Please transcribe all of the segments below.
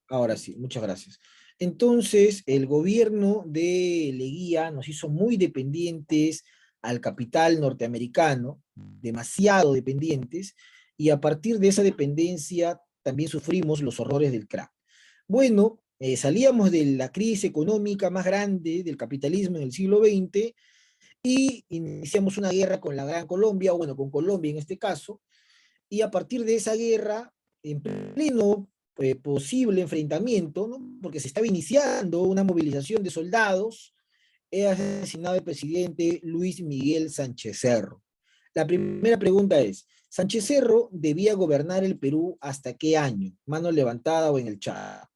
Ahora sí, muchas gracias. Entonces, el gobierno de Leguía nos hizo muy dependientes al capital norteamericano, demasiado dependientes, y a partir de esa dependencia también sufrimos los horrores del crack. Bueno, salíamos de la crisis económica más grande del capitalismo en el siglo XX y iniciamos una guerra con la Gran Colombia, o bueno, con Colombia en este caso, y a partir de esa guerra, en pleno posible enfrentamiento, ¿no? Porque se estaba iniciando una movilización de soldados, he asesinado al presidente Luis Miguel Sánchez Cerro. La primera pregunta es, ¿Sánchez Cerro debía gobernar el Perú hasta qué año? Mano levantada o en el chat.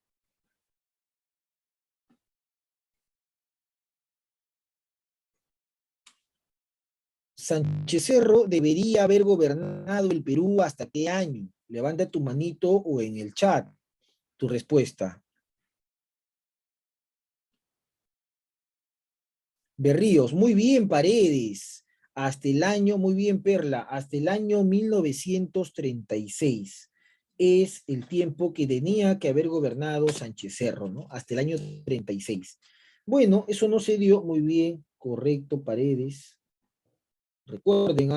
Sánchez Cerro debería haber gobernado el Perú hasta qué año. Levanta tu manito o en el chat tu respuesta. Berríos, muy bien, Paredes. Hasta el año, muy bien, Perla, hasta el año 1936. Es el tiempo que tenía que haber gobernado Sánchez Cerro, ¿no? Hasta el año 36. Bueno, eso no se dio muy bien, correcto, Paredes. Recuerden,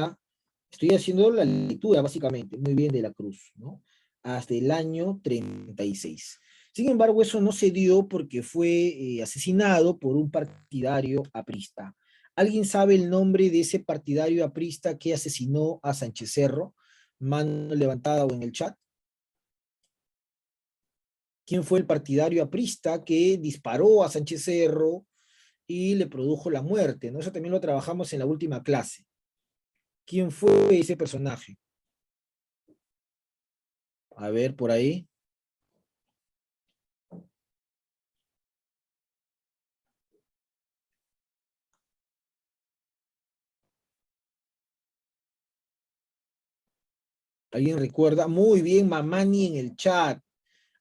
estoy haciendo la lectura básicamente, muy bien de la Cruz, ¿no? Hasta el año 36. Sin embargo, eso no se dio porque fue asesinado por un partidario aprista. ¿Alguien sabe el nombre de ese partidario aprista que asesinó a Sánchez Cerro? Mano levantada o en el chat. ¿Quién fue el partidario aprista que disparó a Sánchez Cerro y le produjo la muerte? ¿No? Eso también lo trabajamos en la última clase. ¿Quién fue ese personaje? A ver, por ahí. ¿Alguien recuerda? Muy bien, Mamani en el chat.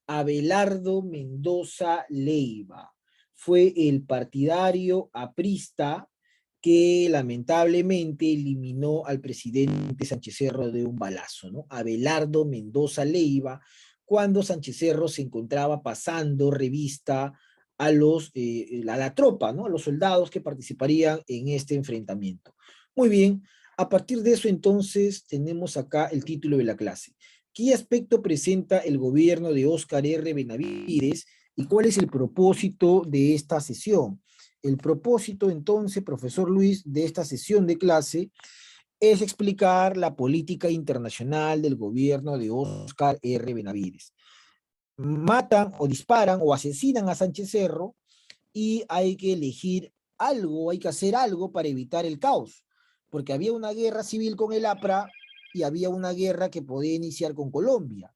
Abelardo Mendoza Leiva. Fue el partidario aprista que lamentablemente eliminó al presidente Sánchez Cerro de un balazo, ¿no? Abelardo Mendoza Leiva, cuando Sánchez Cerro se encontraba pasando revista a la tropa, ¿no? A los soldados que participarían en este enfrentamiento. Muy bien, a partir de eso entonces tenemos acá el título de la clase. ¿Qué aspecto presenta el gobierno de Óscar R. Benavides y cuál es el propósito de esta sesión? El propósito, entonces, profesor Luis, de esta sesión de clase es explicar la política internacional del gobierno de Óscar R. Benavides. Matan o disparan o asesinan a Sánchez Cerro y hay que elegir algo, hay que hacer algo para evitar el caos, porque había una guerra civil con el APRA y había una guerra que podía iniciar con Colombia.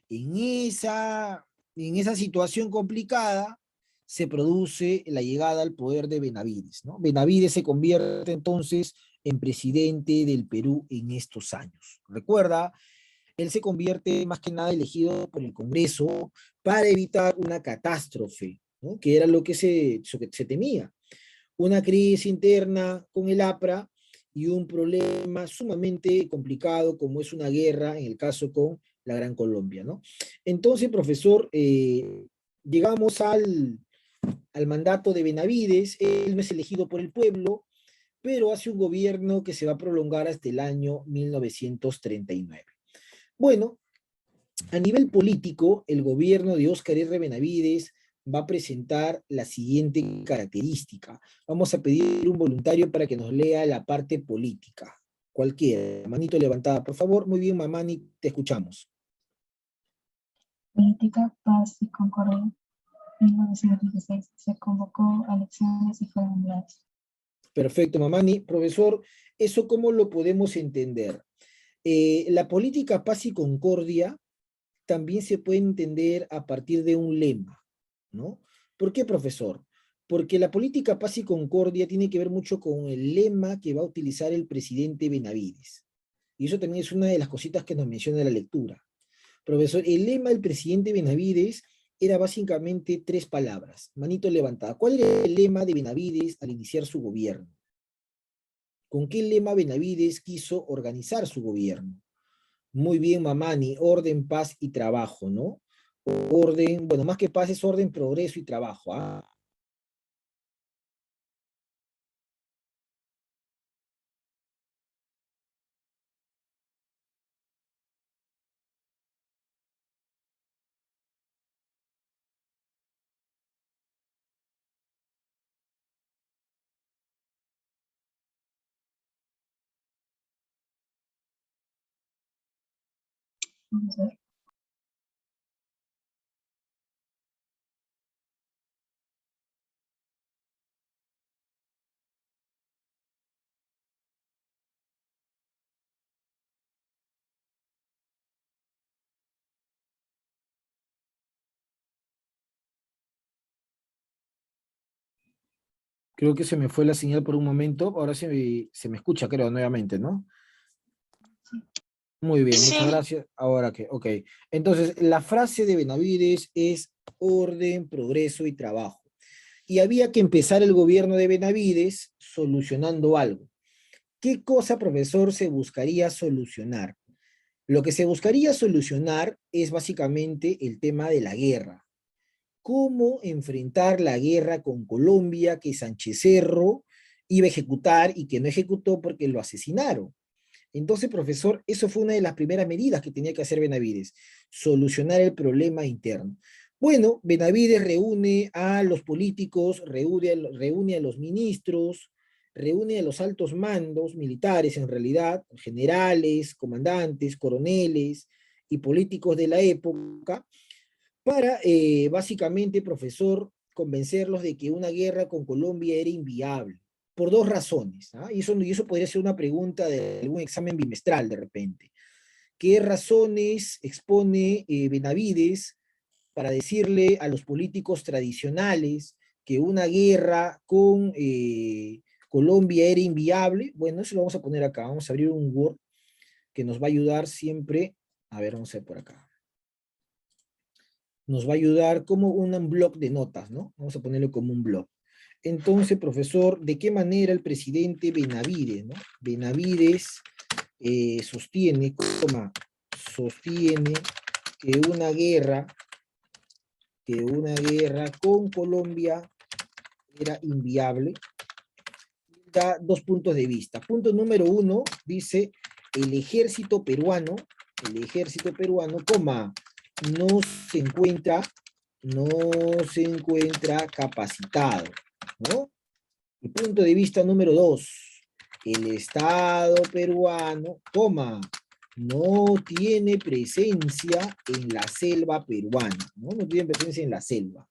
En en esa situación complicada se produce la llegada al poder de Benavides, ¿no? Benavides se convierte entonces en presidente del Perú en estos años. Recuerda, él se convierte más que nada elegido por el Congreso para evitar una catástrofe, ¿no? Que era lo que se temía. Una crisis interna con el APRA y un problema sumamente complicado como es una guerra, en el caso con la Gran Colombia, ¿no? Entonces, profesor, llegamos al mandato de Benavides, él no es elegido por el pueblo, pero hace un gobierno que se va a prolongar hasta el año 1939. Bueno, a nivel político, el gobierno de Óscar R. Benavides va a presentar la siguiente característica. Vamos a pedir un voluntario para que nos lea la parte política. Cualquiera. Manito levantada, por favor. Muy bien, Mamani, te escuchamos. Política, paz y concordia. En 1916 se convocó a elecciones y fueron anuladas. Perfecto, Mamani. Profesor, ¿eso cómo lo podemos entender? La política paz y concordia también se puede entender a partir de un lema, ¿no? ¿Por qué, profesor? Porque la política paz y concordia tiene que ver mucho con el lema que va a utilizar el presidente Benavides. Y eso también es una de las cositas que nos menciona la lectura. Profesor, el lema del presidente Benavides era básicamente tres palabras. Manito levantada. ¿Cuál era el lema de Benavides al iniciar su gobierno? ¿Con qué lema Benavides quiso organizar su gobierno? Muy bien, Mamani, orden, paz y trabajo, ¿no? orden, bueno, más que paz es orden, progreso y trabajo. ¿Ah? Vamos a ver. Creo que se me fue la señal por un momento, ahora se me escucha, creo, nuevamente, ¿no? Muy bien, muchas Sí, gracias. Ahora que, ok. Entonces, la frase de Benavides es orden, progreso y trabajo. Y había que empezar el gobierno de Benavides solucionando algo. ¿Qué cosa, profesor, se buscaría solucionar? Lo que se buscaría solucionar es básicamente el tema de la guerra. ¿Cómo enfrentar la guerra con Colombia que Sánchez Cerro iba a ejecutar y que no ejecutó porque lo asesinaron? Entonces, profesor, eso fue una de las primeras medidas que tenía que hacer Benavides, solucionar el problema interno. Bueno, Benavides reúne a los políticos, reúne a los ministros, reúne a los altos mandos militares, en realidad, generales, comandantes, coroneles y políticos de la época, para básicamente, profesor, convencerlos de que una guerra con Colombia era inviable, por dos razones. ¿Ah? Y eso podría ser una pregunta de algún examen bimestral de repente. ¿Qué razones expone Benavides para decirle a los políticos tradicionales que una guerra con Colombia era inviable? Bueno, eso lo vamos a poner acá. Vamos a abrir un Word que nos va a ayudar siempre. A ver, vamos a ver por acá. Nos va a ayudar como un blog de notas, ¿no? Vamos a ponerlo como un blog. Entonces, profesor, ¿de qué manera el presidente Benavides, ¿no? Benavides sostiene que una guerra con Colombia era inviable? Da dos puntos de vista. Punto número uno, dice, el ejército peruano, coma, no se encuentra, no se encuentra capacitado, ¿no? Y punto de vista número dos, el Estado peruano, coma, no tiene presencia en la selva peruana, ¿no? No tiene presencia en la selva.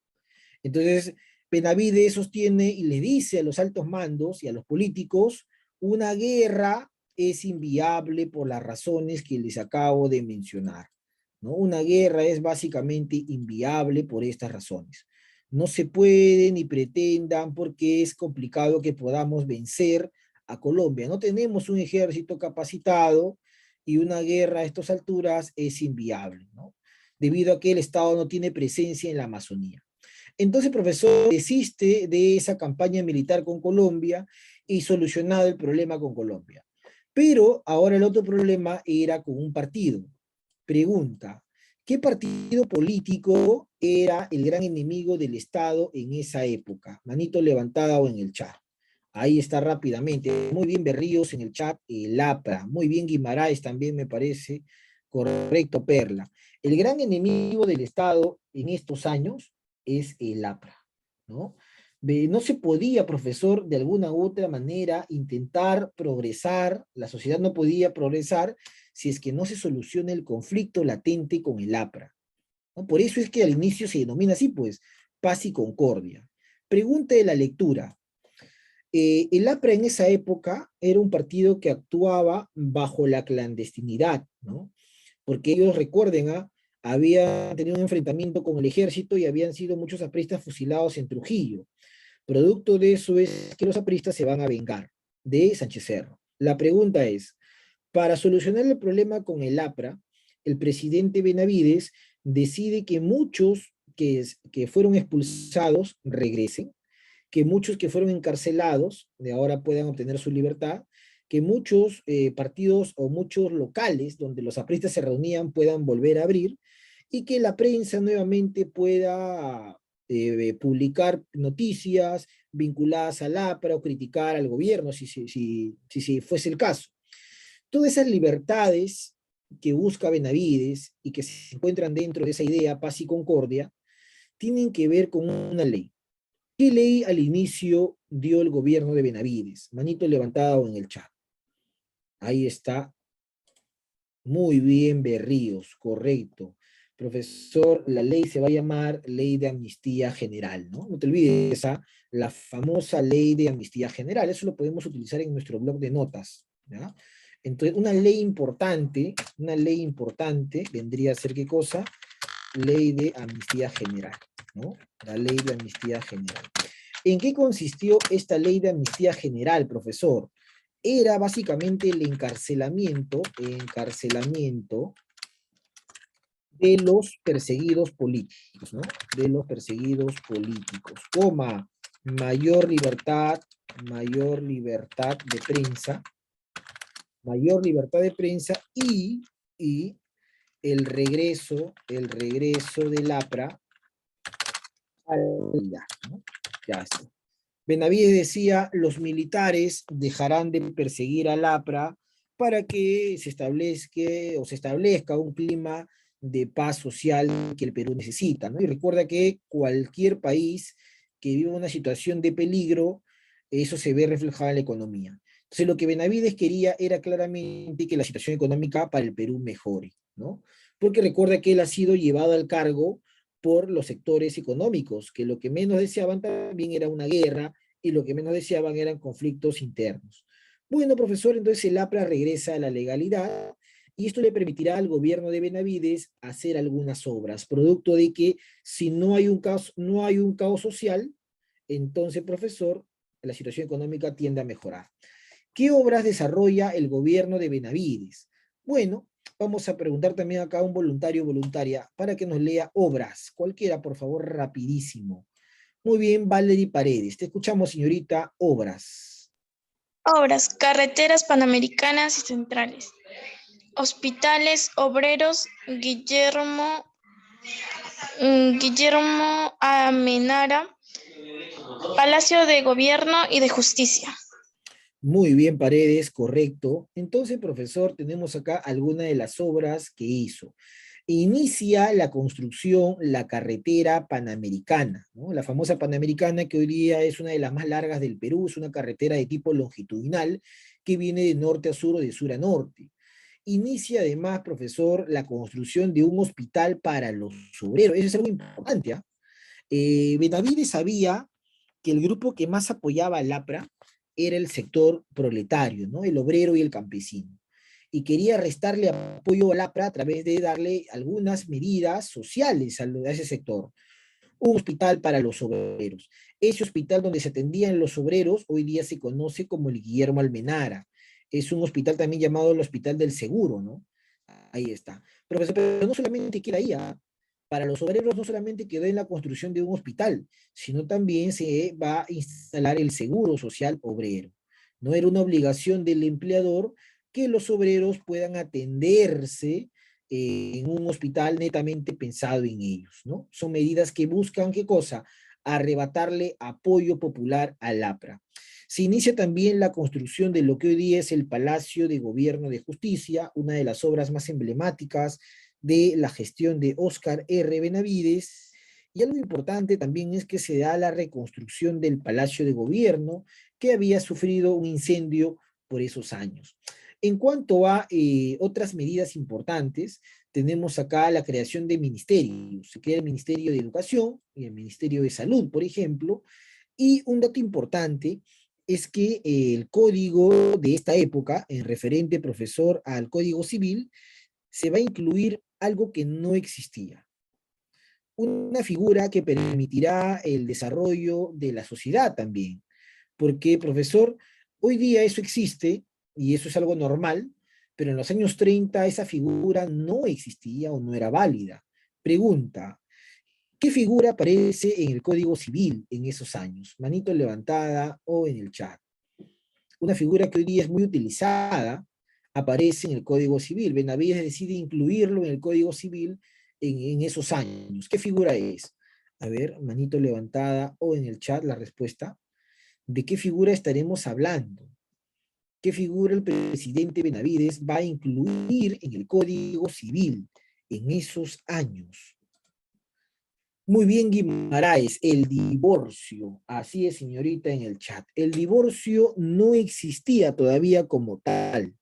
Entonces, Benavides sostiene y le dice a los altos mandos y a los políticos, una guerra es inviable por las razones que les acabo de mencionar, ¿no? Una guerra es básicamente inviable por estas razones. No se puede ni pretendan porque es complicado que podamos vencer a Colombia. No tenemos un ejército capacitado y una guerra a estas alturas es inviable, ¿no? Debido a que el Estado no tiene presencia en la Amazonía. Entonces, profesor, desiste de esa campaña militar con Colombia y solucionado el problema con Colombia. Pero ahora el otro problema era con un partido. Pregunta, ¿qué partido político era el gran enemigo del Estado en esa época? Manito levantada o en el chat. Ahí está rápidamente. Muy bien Berríos en el chat, el APRA. Muy bien Guimaraes también me parece. Correcto, Perla. El gran enemigo del Estado en estos años es el APRA, ¿no? No se podía, profesor, de alguna u otra manera intentar progresar, la sociedad no podía progresar si es que no se soluciona el conflicto latente con el APRA, ¿no? Por eso es que al inicio se denomina así, pues, paz y concordia. Pregunta de la lectura. El APRA en esa época era un partido que actuaba bajo la clandestinidad, ¿no? Porque ellos, recuerden, habían tenido un enfrentamiento con el ejército y habían sido muchos apristas fusilados en Trujillo. Producto de eso es que los apristas se van a vengar de Sánchez Cerro. La pregunta es, para solucionar el problema con el APRA, el presidente Benavides decide que muchos que fueron expulsados regresen, que muchos que fueron encarcelados de ahora puedan obtener su libertad, que muchos partidos o muchos locales donde los apristas se reunían puedan volver a abrir y que la prensa nuevamente pueda publicar noticias vinculadas al APRA o criticar al gobierno, si fuese el caso. Todas esas libertades que busca Benavides y que se encuentran dentro de esa idea paz y concordia, tienen que ver con una ley. ¿Qué ley al inicio dio el gobierno de Benavides? Manito levantado en el chat. Ahí está. Muy bien, Berríos, correcto. Profesor, la ley se va a llamar Ley de Amnistía General, ¿no? No te olvides esa, la famosa Ley de Amnistía General. Eso lo podemos utilizar en nuestro blog de notas, ¿ya? Entonces, una ley importante vendría a ser ¿qué cosa? Ley de Amnistía General, ¿no? La Ley de Amnistía General. ¿En qué consistió esta Ley de Amnistía General, profesor? Era básicamente el encarcelamiento de los perseguidos políticos, ¿no? De los perseguidos políticos, mayor libertad de prensa, y el regreso del APRA a la realidad, ¿no? Ya está. Benavides decía, los militares dejarán de perseguir al APRA para que se establezca un clima de paz social que el Perú necesita, ¿no? Y recuerda que cualquier país que viva una situación de peligro, eso se ve reflejado en la economía. Entonces, lo que Benavides quería era claramente que la situación económica para el Perú mejore, ¿no? Porque recuerda que él ha sido llevado al cargo por los sectores económicos, que lo que menos deseaban también era una guerra, y lo que menos deseaban eran conflictos internos. Bueno, profesor, entonces el APRA regresa a la legalidad, y esto le permitirá al gobierno de Benavides hacer algunas obras, producto de que si no hay un caos social, entonces, profesor, la situación económica tiende a mejorar. ¿Qué obras desarrolla el gobierno de Benavides? Bueno, vamos a preguntar también acá a un voluntario o voluntaria para que nos lea obras. Cualquiera, por favor, rapidísimo. Muy bien, Valerie Paredes. Te escuchamos, señorita. Obras. Obras, carreteras panamericanas y centrales. Hospitales obreros, Guillermo Amenara, Palacio de Gobierno y de Justicia. Muy bien, Paredes, correcto. Entonces, profesor, tenemos acá algunas de las obras que hizo. Inicia la construcción, la carretera panamericana, ¿no? La famosa panamericana, que hoy día es una de las más largas del Perú, es una carretera de tipo longitudinal que viene de norte a sur o de sur a norte. Inicia además, profesor, la construcción de un hospital para los obreros. Eso es algo importante, ¿ah? Benavides sabía que el grupo que más apoyaba al APRA era el sector proletario, ¿no? El obrero y el campesino. Y quería restarle apoyo al APRA a través de darle algunas medidas sociales a ese sector. Un hospital para los obreros. Ese hospital donde se atendían los obreros hoy día se conoce como el Guillermo Almenara. Es un hospital también llamado el Hospital del Seguro, ¿no? Ahí está. Profesor, pero no solamente queda ahí, ¿ah? Para los obreros no solamente quedó en la construcción de un hospital, sino también se va a instalar el seguro social obrero. No era una obligación del empleador que los obreros puedan atenderse en un hospital netamente pensado en ellos, ¿no? Son medidas que buscan, ¿qué cosa? Arrebatarle apoyo popular al APRA. Se inicia también la construcción de lo que hoy día es el Palacio de Gobierno de Justicia, una de las obras más emblemáticas de la gestión de Óscar R. Benavides. Y algo importante también es que se da la reconstrucción del Palacio de Gobierno, que había sufrido un incendio por esos años. En cuanto a otras medidas importantes, tenemos acá la creación de ministerios. Se crea el Ministerio de Educación y el Ministerio de Salud, por ejemplo. Y un dato importante es que el código de esta época, en referente, profesor, al Código Civil, se va a incluir algo que no existía. Una figura que permitirá el desarrollo de la sociedad también. Porque, profesor, hoy día eso existe y eso es algo normal, pero en los años 30 esa figura no existía o no era válida. Pregunta, ¿qué figura aparece en el Código Civil en esos años? Manito levantada o en el chat. Una figura que hoy día es muy utilizada, aparece en el Código Civil. Benavides decide incluirlo en el Código Civil en esos años. ¿Qué figura es? A ver, manito levantada o en el chat la respuesta. ¿De qué figura estaremos hablando? ¿Qué figura el presidente Benavides va a incluir en el Código Civil en esos años? Muy bien, Guimaraes, el divorcio. Así es, señorita, en el chat. El divorcio no existía todavía como tal.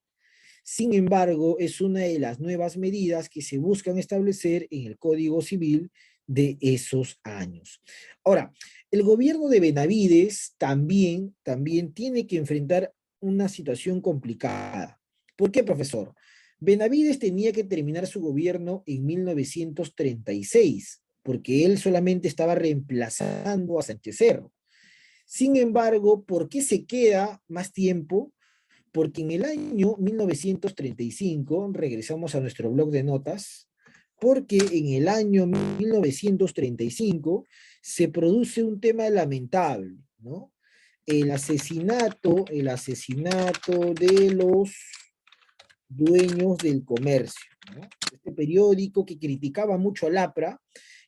Sin embargo, es una de las nuevas medidas que se buscan establecer en el Código Civil de esos años. Ahora, el gobierno de Benavides también tiene que enfrentar una situación complicada. ¿Por qué, profesor? Benavides tenía que terminar su gobierno en 1936, porque él solamente estaba reemplazando a Sánchez Cerro. Sin embargo, ¿por qué se queda más tiempo? Porque en el año 1935, regresamos a nuestro blog de notas, porque en el año 1935 se produce un tema lamentable, ¿no? El asesinato de los dueños del comercio, ¿no? Este periódico que criticaba mucho al APRA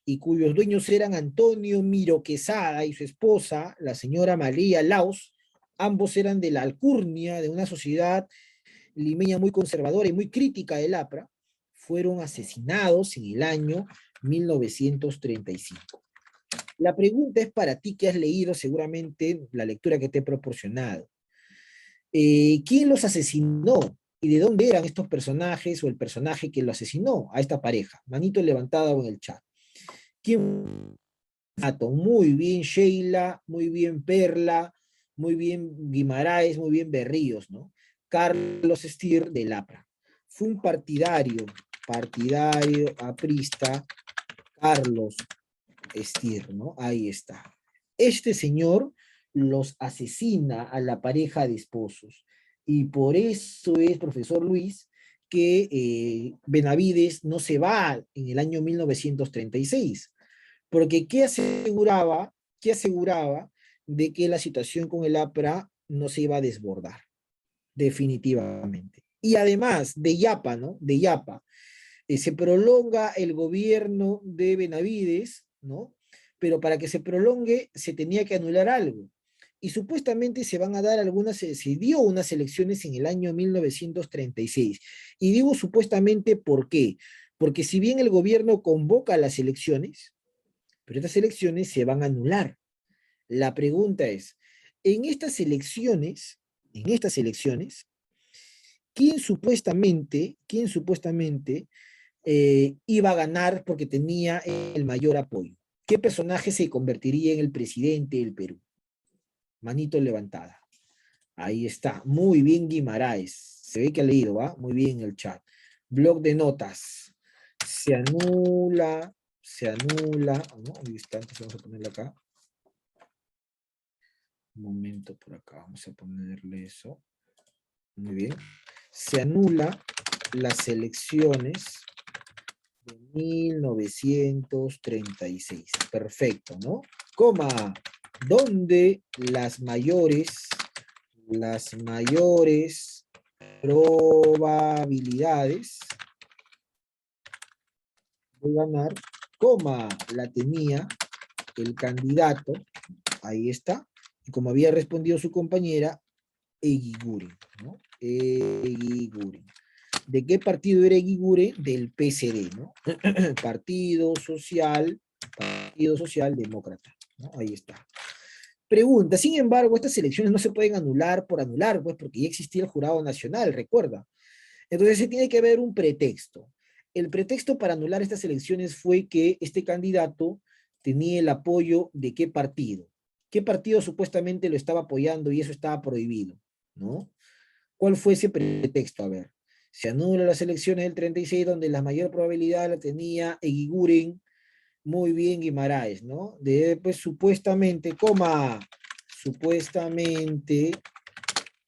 y cuyos dueños eran Antonio Miro Quesada y su esposa, la señora María Laos. Ambos eran de la alcurnia de una sociedad limeña muy conservadora y muy crítica del APRA. Fueron asesinados en el año 1935. La pregunta es para ti que has leído seguramente la lectura que te he proporcionado. ¿Quién los asesinó? ¿Y de dónde eran estos personajes o el personaje que lo asesinó a esta pareja? Manito levantado en el chat. ¿Quién? Muy bien Sheila, muy bien Perla, muy bien Guimaraes, muy bien Berríos, ¿no? Carlos Stier del APRA. Fue un partidario aprista, Carlos Stier, ¿no? Ahí está. Este señor los asesina a la pareja de esposos. Y por eso es, profesor Luis, que Benavides no se va en el año 1936. Porque ¿qué aseguraba? ¿Qué aseguraba de que la situación con el APRA no se iba a desbordar? Definitivamente. Y además, de Yapa, ¿no? De Yapa. Se prolonga el gobierno de Benavides, ¿no? Pero para que se prolongue se tenía que anular algo. Y supuestamente se van a dar se dio unas elecciones en el año 1936. Y digo supuestamente, ¿por qué? Porque si bien el gobierno convoca las elecciones, pero estas elecciones se van a anular. La pregunta es, en estas elecciones, quién supuestamente iba a ganar porque tenía el mayor apoyo? ¿Qué personaje se convertiría en el presidente del Perú? Manito levantada. Ahí está. Muy bien, Guimaraes. Se ve que ha leído, ¿va? Muy bien el chat. Blog de notas. Se anula. ¿No? Ahí está, entonces vamos a ponerle acá. Un momento por acá. Vamos a ponerle eso. Muy bien. Se anula las elecciones de 1936. Perfecto, ¿no? Coma, donde las mayores probabilidades de ganar, coma, la tenía el candidato, ahí está, y como había respondido su compañera, Eguiguren, ¿no? Eguiguren. ¿De qué partido era Eguiguren? Del PSD, ¿no? Partido Social Demócrata, ¿no? Ahí está. Pregunta, sin embargo, estas elecciones no se pueden anular por anular, pues porque ya existía el Jurado Nacional, recuerda. Entonces se tiene que ver un pretexto. El pretexto para anular estas elecciones fue que este candidato tenía el apoyo de qué partido. ¿Qué partido supuestamente lo estaba apoyando y eso estaba prohibido? ¿No? ¿Cuál fue ese pretexto? A ver, se anulan las elecciones del 36 donde la mayor probabilidad la tenía Eguiguren, muy bien Guimaraes, ¿no? Pues supuestamente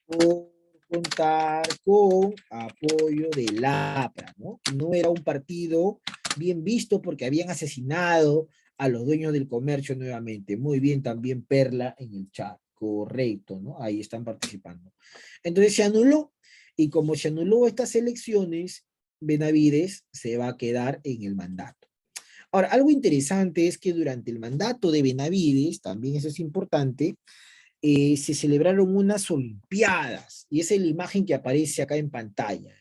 por contar con apoyo del APRA, ¿no? No era un partido bien visto porque habían asesinado a los dueños del comercio nuevamente. Muy bien también Perla en el chat, correcto, ¿no? Ahí están participando. Entonces se anuló, y como se anuló estas elecciones, Benavides se va a quedar en el mandato. Ahora, algo interesante es que durante el mandato de Benavides, también eso es importante, se celebraron unas Olimpiadas, y esa es la imagen que aparece acá en pantalla,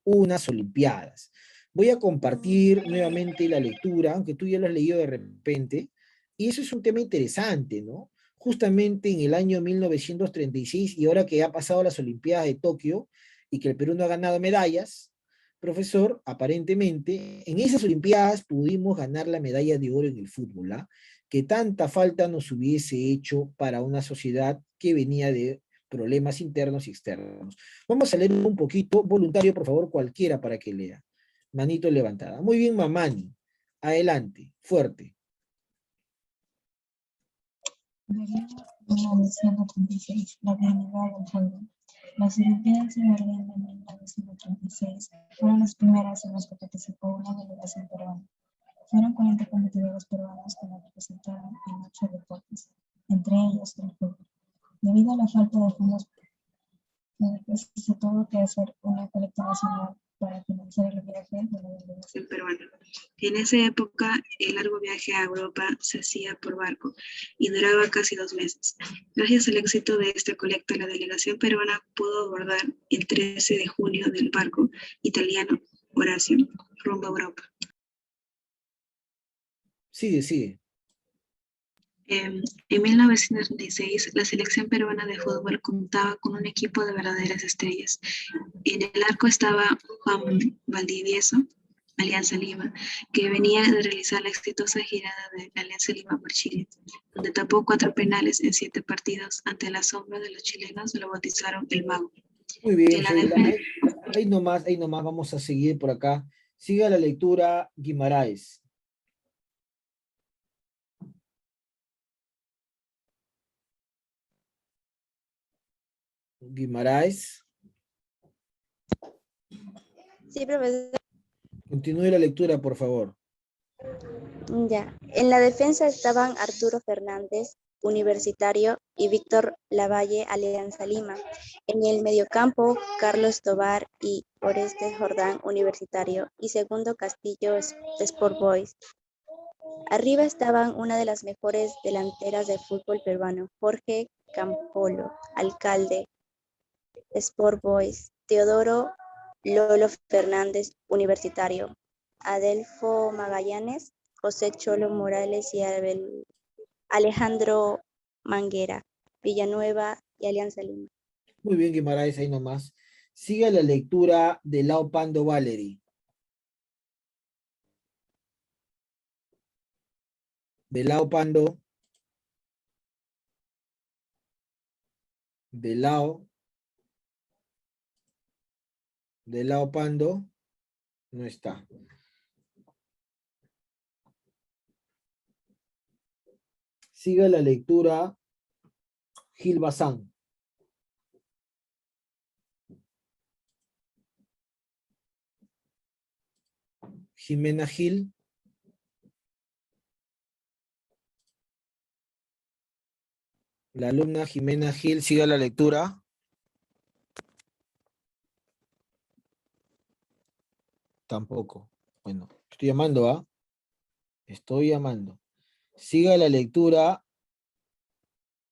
unas Olimpiadas. Voy a compartir nuevamente la lectura, aunque tú ya lo has leído de repente, y eso es un tema interesante, ¿no? Justamente en el año 1936, y ahora que ha pasado las Olimpiadas de Tokio, y que el Perú no ha ganado medallas, profesor, aparentemente, en esas Olimpiadas pudimos ganar la medalla de oro en el fútbol, ¿ah? Que tanta falta nos hubiese hecho para una sociedad que venía de problemas internos y externos. Vamos a leer un poquito, voluntario, por favor, cualquiera para que lea. Manito levantada. Muy bien, Mamani. Adelante, fuerte. Berlín, 1936, la dignidad del fútbol. Las Olimpiadas de Berlín de 1936 fueron las primeras en las que participó una delegación peruana. Fueron 40 competidores peruanos que nos representaron en 8 deportes, entre ellos el fútbol. Debido a la falta de fondos, se tuvo que hacer una colecta nacional para financiar el viaje de la delegación peruana. En esa época, el largo viaje a Europa se hacía por barco y duraba casi 2 meses. Gracias al éxito de esta colecta, la delegación peruana pudo abordar el 13 de junio del barco italiano Horacio rumbo a Europa. Sigue, sigue. En 1936, la selección peruana de fútbol contaba con un equipo de verdaderas estrellas. En el arco estaba Juan Valdivieso, Alianza Lima, que venía de realizar la exitosa girada de Alianza Lima por Chile, donde tapó 4 penales en 7 partidos. Ante el asombro de los chilenos, lo bautizaron el Mago. Muy bien, En la Sheila. defensa, Ahí nomás, vamos a seguir por acá. Siga la lectura, Guimaraes. Guimaraes. Sí, profesor. Continúe la lectura, por favor. Ya. En la defensa estaban Arturo Fernández, Universitario, y Víctor Lavalle, Alianza Lima. En el mediocampo, Carlos Tovar y Oreste Jordán, Universitario, y Segundo Castillo, Sport Boys. Arriba estaban una de las mejores delanteras de fútbol peruano, Jorge Campolo, Alcalde, Sport Boys, Teodoro Lolo Fernández, Universitario, Adelfo Magallanes, José Cholo Morales y Alejandro Manguera, Villanueva y Alianza Lima. Muy bien, Guimaraes, ahí nomás. Siga la lectura de Lao Pando Valery. De Lao Pando. De Lao Pando. No está. Siga la lectura, Gil Bazán. Jimena Gil. La alumna Jimena Gil, siga la lectura. Tampoco. Bueno, estoy llamando, ¿ah? Estoy llamando. Siga la lectura,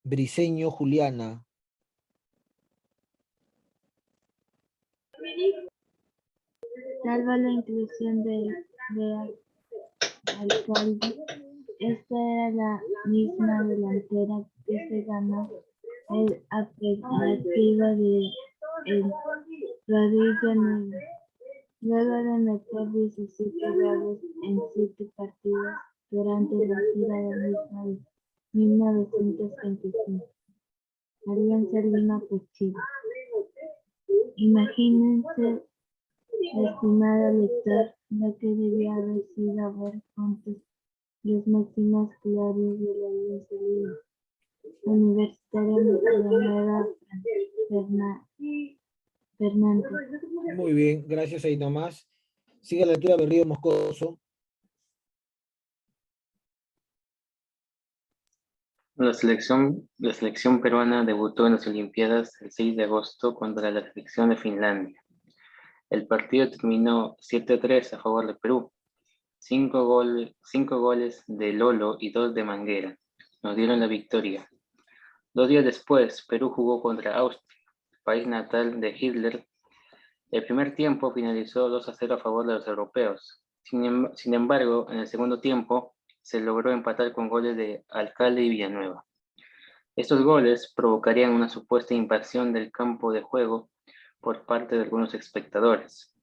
Briseño Juliana. Salvo la inclusión de Alcalde, esta era la misma delantera que se ganó el apelativo de el Rodillo Negro. Luego de meter 17 goles en 7 partidos durante la gira de 1925. Alianza Lima por Chile. Imagínense, estimado lector, lo que debía haber sido ver juntos los máximos colores de la Alianza Lima. Universitaria Nueva Fernández. Muy bien, gracias ahí nomás. Siga la lectura, Berrío Moscoso. La selección peruana debutó en las Olimpiadas el 6 de agosto contra la selección de Finlandia. El partido terminó 7-3 a favor de Perú. cinco goles de Lolo y 2 de Manguera nos dieron la victoria. 2 días después, Perú jugó contra Austria, país natal de Hitler. El primer tiempo finalizó 2-0 a favor de los europeos. Sin embargo, en el segundo tiempo se logró empatar con goles de Alcalde y Villanueva. Estos goles provocarían una supuesta invasión del campo de juego por parte de algunos espectadores.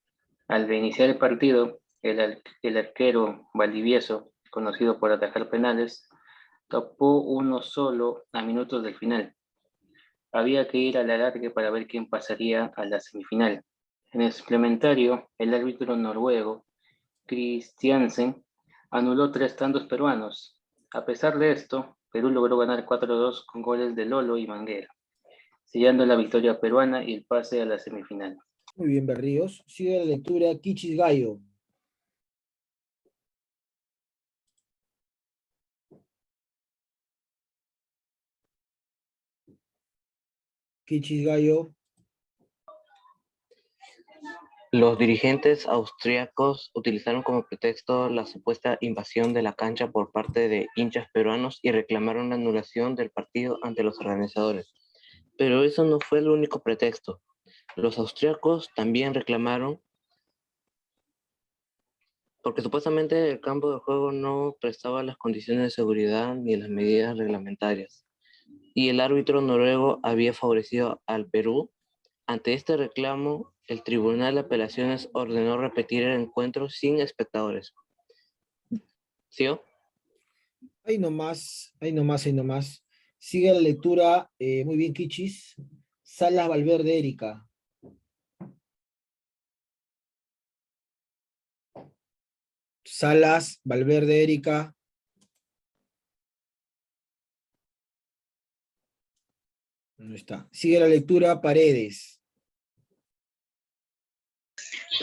Al iniciar el partido, el arquero Valdivieso, conocido por atajar penales, tapó uno solo a minutos del final. Había que ir a la larga para ver quién pasaría a la semifinal. En el suplementario, el árbitro noruego, Christiansen, anuló 3 tantos peruanos. A pesar de esto, Perú logró ganar 4-2 con goles de Lolo y Manguera, sellando la victoria peruana y el pase a la semifinal. Muy bien, Berríos. Sigue la lectura Kichis Gallo. Kichis Gallo. Los dirigentes austríacos utilizaron como pretexto la supuesta invasión de la cancha por parte de hinchas peruanos y reclamaron la anulación del partido ante los organizadores. Pero eso no fue el único pretexto. Los austríacos también reclamaron porque supuestamente el campo de juego no prestaba las condiciones de seguridad ni las medidas reglamentarias. Y el árbitro noruego había favorecido al Perú. Ante este reclamo, el Tribunal de Apelaciones ordenó repetir el encuentro sin espectadores. ¿Sí? Ahí nomás, ahí nomás, ahí nomás. Sigue la lectura, muy bien, Kichis. Salas Valverde Erika. Salas Valverde Erika. No está. Sigue la lectura, Paredes.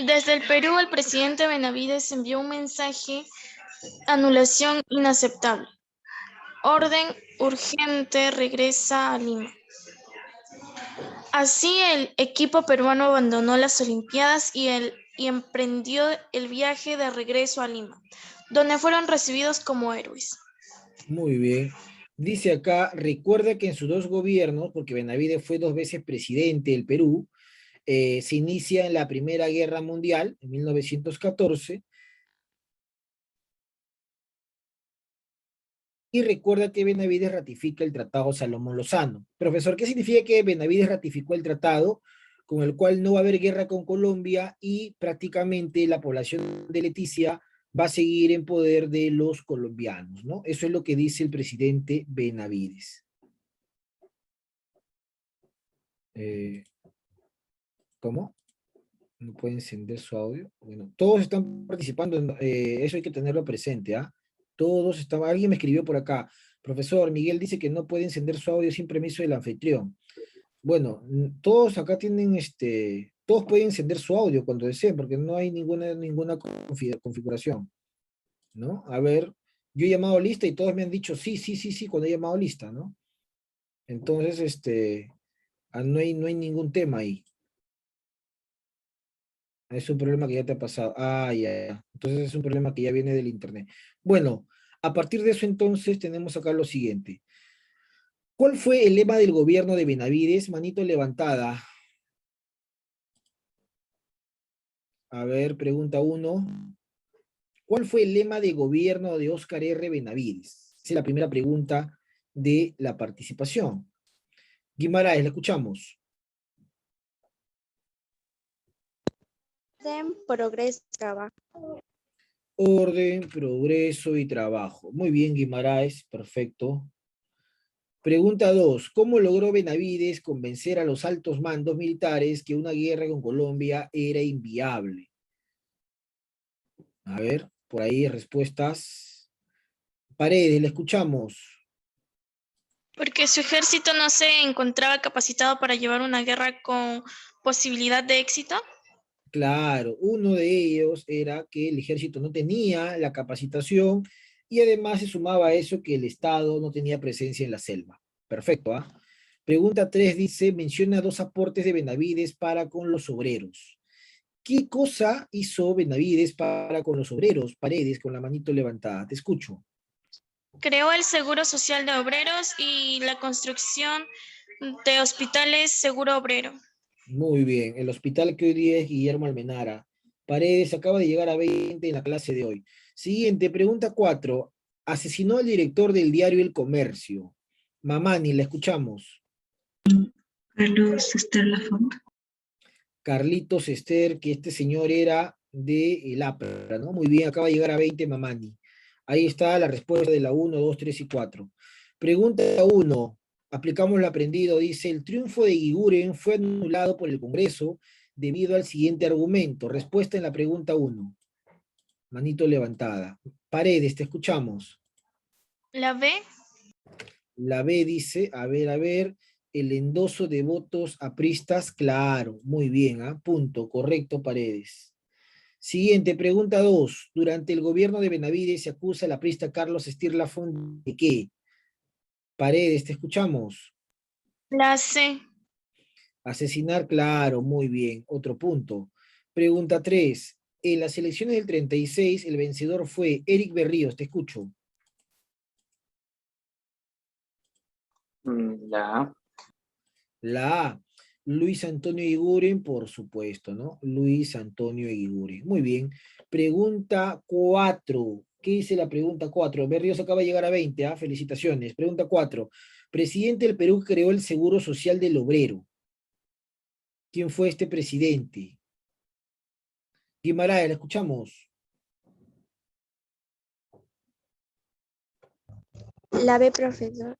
Desde el Perú, el presidente Benavides envió un mensaje: anulación inaceptable. Orden urgente, regresa a Lima. Así, el equipo peruano abandonó las Olimpiadas y emprendió el viaje de regreso a Lima, donde fueron recibidos como héroes. Muy bien. Dice acá, recuerda que en sus 2 gobiernos, porque Benavides fue 2 veces presidente del Perú, se inicia en la Primera Guerra Mundial, en 1914, y recuerda que Benavides ratifica el Tratado Salomón-Lozano. Profesor, ¿qué significa que Benavides ratificó el tratado con el cual no va a haber guerra con Colombia y prácticamente la población de Leticia va a seguir en poder de los colombianos, ¿no? Eso es lo que dice el presidente Benavides. ¿Cómo? No puede encender su audio. Bueno, todos están participando, eso hay que tenerlo presente, ¿ah? Todos están, alguien me escribió por acá, profesor, Miguel dice que no puede encender su audio sin permiso del anfitrión. Bueno, todos acá tienen, todos pueden encender su audio cuando deseen, porque no hay ninguna configuración, ¿no? A ver, yo he llamado lista y todos me han dicho sí, sí, sí, sí, cuando he llamado lista, ¿no? Entonces, no hay ningún tema ahí. Es un problema que ya te ha pasado. Ah, ya, ya. Entonces es un problema que ya viene del internet. Bueno, a partir de eso entonces tenemos acá lo siguiente. ¿Cuál fue el lema del gobierno de Benavides? Manito levantada. A ver, pregunta 1. ¿Cuál fue el lema de gobierno de Óscar R. Benavides? Esa es la primera pregunta de la participación. Guimaraes, la escuchamos. Orden, progreso, trabajo. Orden, progreso y trabajo. Muy bien, Guimaraes, perfecto. Pregunta 2. ¿Cómo logró Benavides convencer a los altos mandos militares que una guerra con Colombia era inviable? A ver, por ahí respuestas. Paredes, la escuchamos. Porque su ejército no se encontraba capacitado para llevar una guerra con posibilidad de éxito. Claro, uno de ellos era que el ejército no tenía la capacitación y además se sumaba a eso que el Estado no tenía presencia en la selva. Perfecto, ¿ah? Pregunta 3 dice, menciona 2 aportes de Benavides para con los obreros. ¿Qué cosa hizo Benavides para con los obreros? Paredes, con la manito levantada. Te escucho. Creó el Seguro Social de Obreros y la construcción de hospitales Seguro Obrero. Muy bien. El hospital que hoy día es Guillermo Almenara. Paredes acaba de llegar a 20 en la clase de hoy. Siguiente, pregunta 4. Asesinó al director del diario El Comercio. Mamani, la escuchamos. Carlos Ester Lafont. Carlitos Ester, que este señor era de el APRA, ¿no? Muy bien, acaba de llegar a 20, Mamani. Ahí está la respuesta de la 1, 2, 3 y 4. Pregunta 1. Aplicamos lo aprendido. Dice, el triunfo de Iguren fue anulado por el Congreso debido al siguiente argumento. Respuesta en la pregunta 1. Manito levantada. Paredes, te escuchamos. La B. La B dice, a ver, el endoso de votos apristas, claro, muy bien, punto, correcto, Paredes. Siguiente, pregunta 2. Durante el gobierno de Benavides se acusa al aprista Carlos Ester Lafont de qué? Paredes, te escuchamos. La C. Asesinar, claro, muy bien, otro punto. Pregunta 3. En las elecciones del 36, el vencedor fue Eric Berríos, te escucho. La A. La A, Luis Antonio Eguiguren, por supuesto, ¿no? Luis Antonio Eguiguren. Muy bien. Pregunta 4. ¿Qué dice la pregunta 4? Berríos acaba de llegar a 20, Felicitaciones. Pregunta 4. Presidente del Perú creó el Seguro Social del Obrero. ¿Quién fue este presidente? Guimarães, la escuchamos. La B, profesor.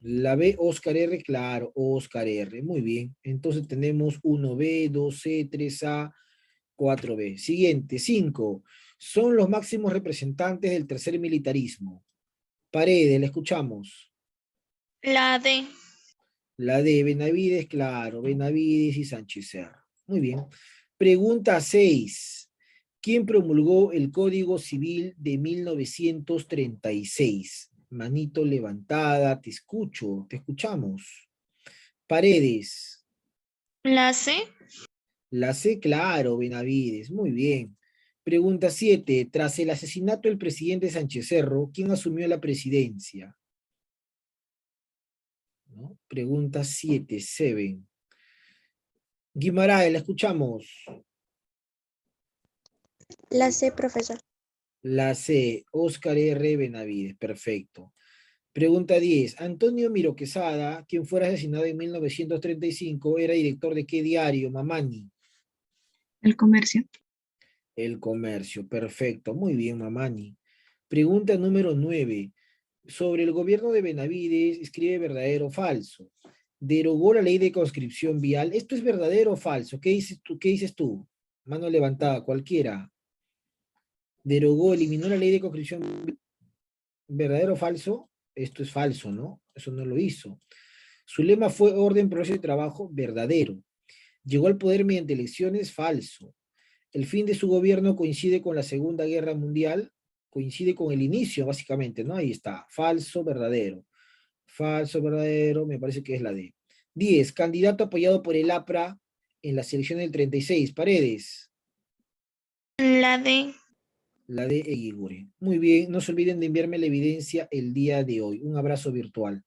La B, Oscar R, claro, Oscar R. Muy bien. Entonces tenemos 1B, 2C, 3A, 4B. Siguiente, 5. Son los máximos representantes del tercer militarismo. Paredes, la escuchamos. La D. La D, Benavides, claro, Benavides y Sánchez Serra. Muy bien. Pregunta 6. ¿Quién promulgó el Código Civil de 1936? Manito levantada, te escucho, te escuchamos. Paredes. La C. La C, claro, Benavides, muy bien. Pregunta 7. Tras el asesinato del presidente Sánchez Cerro, ¿quién asumió la presidencia? ¿No? Pregunta 7, 7. Guimarães, la escuchamos. La C, profesor. La C, Oscar R. Benavides, perfecto. Pregunta 10. Antonio Miro Quesada, quien fuera asesinado en 1935, ¿era director de qué diario, Mamani? El Comercio. El Comercio, perfecto. Muy bien, Mamani. Pregunta número 9. Sobre el gobierno de Benavides, escribe verdadero o falso. Derogó la ley de conscripción vial. ¿Esto es verdadero o falso? ¿Qué dices tú? ¿Qué dices tú? Mano levantada, cualquiera. Derogó, eliminó la ley de conscripción vial. ¿Verdadero o falso? Esto es falso, ¿no? Eso no lo hizo. Su lema fue orden, progreso y trabajo, verdadero. Llegó al poder mediante elecciones, falso. El fin de su gobierno coincide con la Segunda Guerra Mundial, coincide con el inicio, básicamente, ¿no? Ahí está, falso, verdadero. Falso, verdadero, me parece que es la D. 10. Candidato apoyado por el APRA en las elecciones del 36. Paredes. La D. La D, Eguiguren. Muy bien, no se olviden de enviarme la evidencia el día de hoy. Un abrazo virtual.